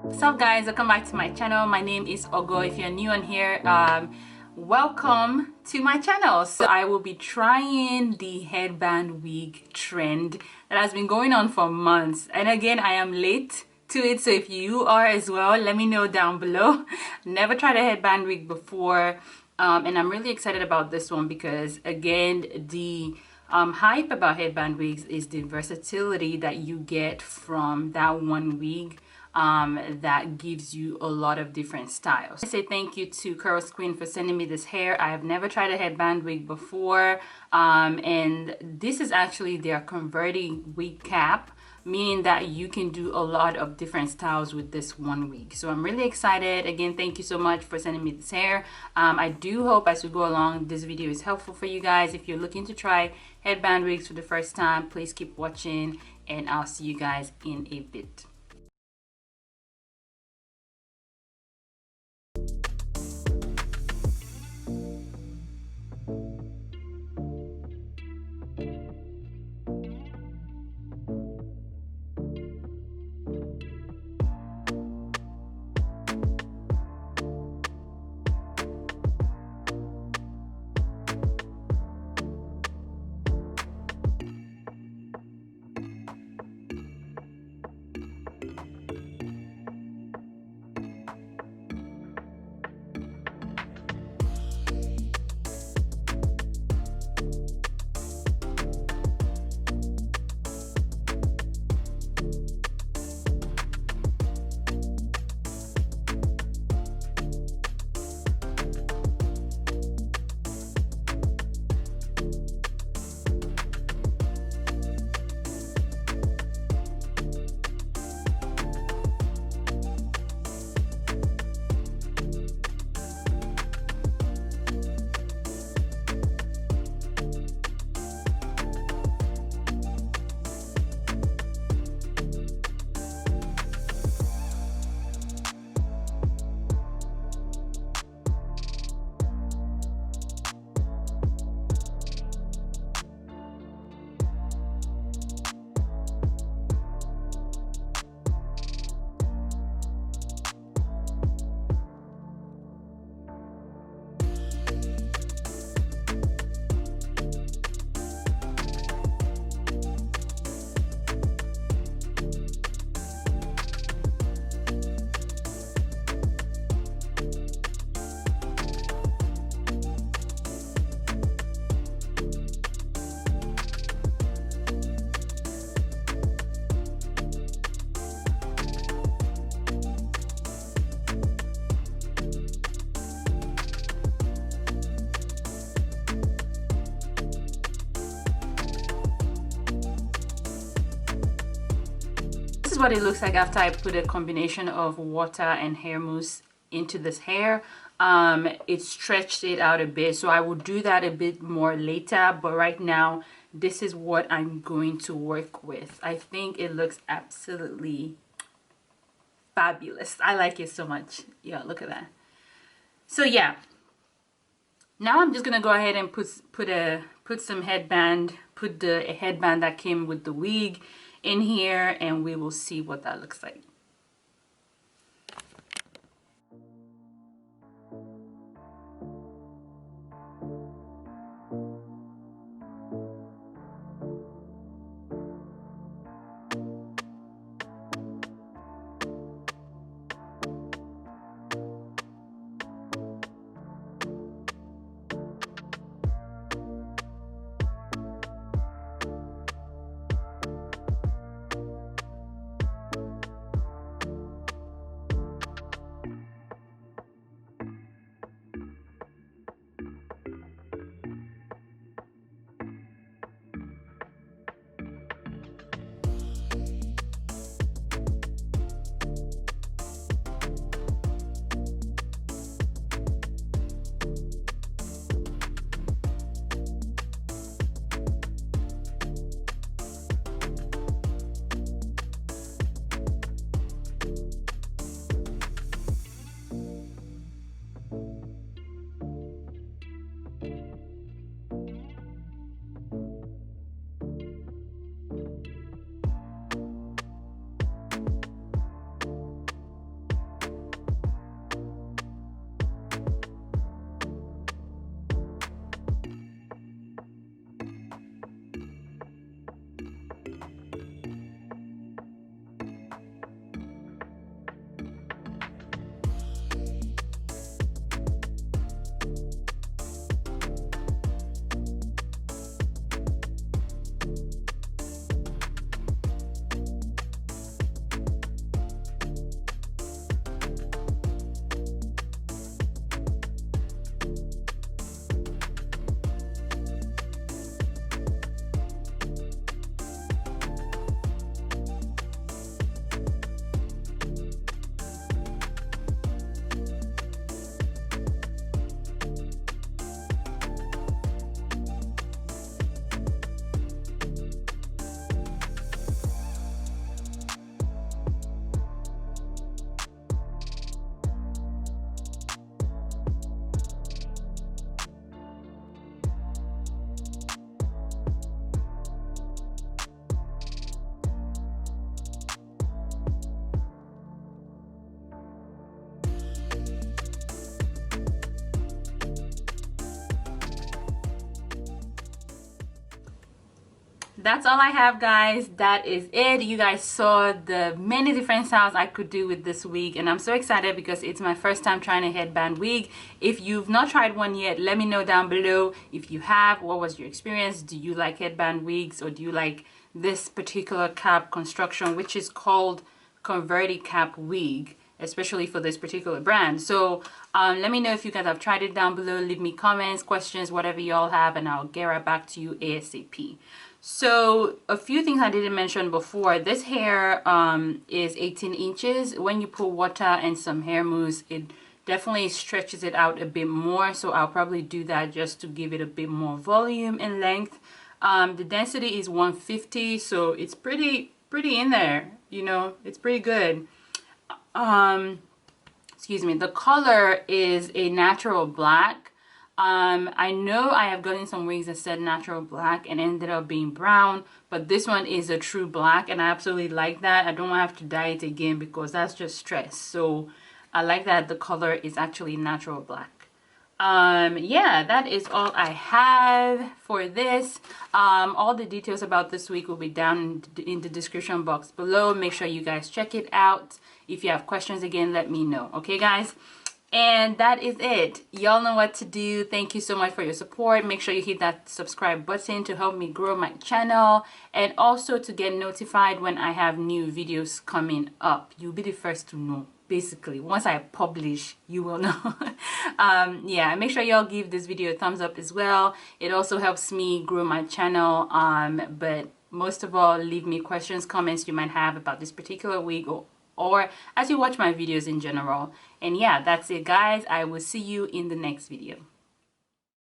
What's up guys, welcome back to my channel. My name is Ogo. If you're new on here, welcome to my channel. So I will be trying the headband wig trend that has been going on for months, and again I am late to it, so if you are as well, let me know down below. Never tried a headband wig before, and I'm really excited about this one because again the hype about headband wigs is the versatility that you get from that one wig that gives you a lot of different styles. I say thank you to CURLSQUEEN for sending me this hair. I have never tried a headband wig before, and this is actually their converting wig cap, meaning that you can do a lot of different styles with this one wig. So I'm really excited. Again, thank you so much for sending me this hair. I do hope as we go along this video is helpful for you guys. If you're looking to try headband wigs for the first time, please keep watching and I'll see you guys in a bit. This is what it looks like after I put a combination of water and hair mousse into this hair. It stretched it out a bit, so I will do that a bit more later, but right now this is what I'm going to work with. I think it looks absolutely fabulous. I like it so much. Yeah, look at that. So yeah, now I'm just gonna go ahead and put some headband, put the headband that came with the wig in here, and we will see what that looks like. that's all I have, guys. That is it. You guys saw the many different styles I could do with this wig, and I'm so excited because it's my first time trying a headband wig. If you've not tried one yet, let me know down below. If you have, what was your experience? Do you like headband wigs, or do you like this particular cap construction, which is called Converti-Cap Wig, especially for this particular brand? So let me know if you guys have tried it down below. Leave me comments, questions, whatever y'all have, and I'll get right back to you ASAP. So a few things I didn't mention before. This hair is 18 inches. When you put water and some hair mousse, it definitely stretches it out a bit more, so I'll probably do that just to give it a bit more volume and length. The density is 150, so it's pretty in there, you know, it's pretty good. Excuse me, the color is a natural black. I know I have gotten some wigs that said natural black and ended up being brown, but this one is a true black, and I absolutely like that. I don't have to dye it again because that's just stress. So I like that the color is actually natural black. Yeah, that is all I have for this. All the details about this wig will be down in the description box below. Make sure you guys check it out. If you have questions, again, let me know. Okay, guys? And that is it. Y'all know what to do. Thank you so much for your support. Make sure you hit that subscribe button to help me grow my channel, and also to get notified when I have new videos coming up. You'll be the first to know. Basically, once I publish, you will know. Yeah, make sure y'all give this video a thumbs up as well. It also helps me grow my channel. But most of all, leave me questions, comments you might have about this particular wig, or as you watch my videos in general. And yeah, that's it, guys. I will see you in the next video.